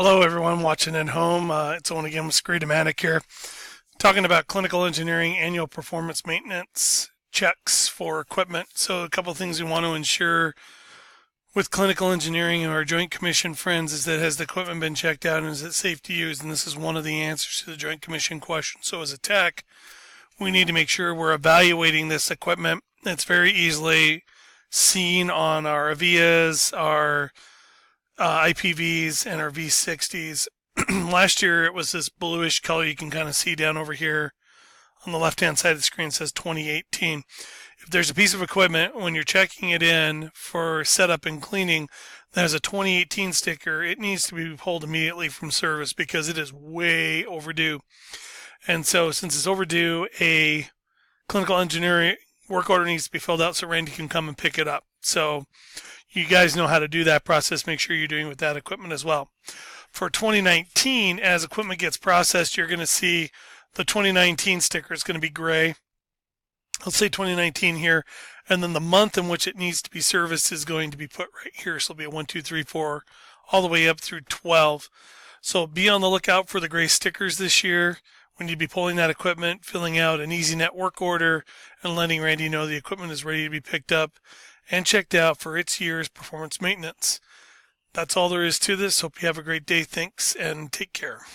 Hello, everyone watching at home. It's Owen again with Screedomatic here, talking about clinical engineering annual performance maintenance checks for equipment. So, a couple of things we want to ensure with clinical engineering and our Joint Commission friends is that has the equipment been checked out and is it safe to use? And this is one of the answers to the Joint Commission question. So, as a tech, we need to make sure we're evaluating this equipment. It's very easily seen on our Avias, our IPVs, and our V60s. Last year it was this bluish color you can kind of see down over here on the left hand side of the screen. It says 2018. If there's a piece of equipment when you're checking it in for setup and cleaning that has a 2018 sticker, it needs to be pulled immediately from service because it is way overdue. And so since it's overdue, a clinical engineering work order needs to be filled out so Randy can come and pick it up. So you guys know how to do that process. Make sure you're doing it with that equipment as well. For 2019, as equipment gets processed, you're going to see the 2019 sticker is going to be gray. I'll say 2019 here, and then the month in which it needs to be serviced is going to be put right here. So it'll be a 1, 2, 3, 4, all the way up through 12. So be on the lookout for the gray stickers this year. We need to be pulling that equipment, filling out an EasyNet work order, and letting Randy know the equipment is ready to be picked up and checked out for its year's performance maintenance. That's all there is to this. Hope you have a great day. Thanks and take care.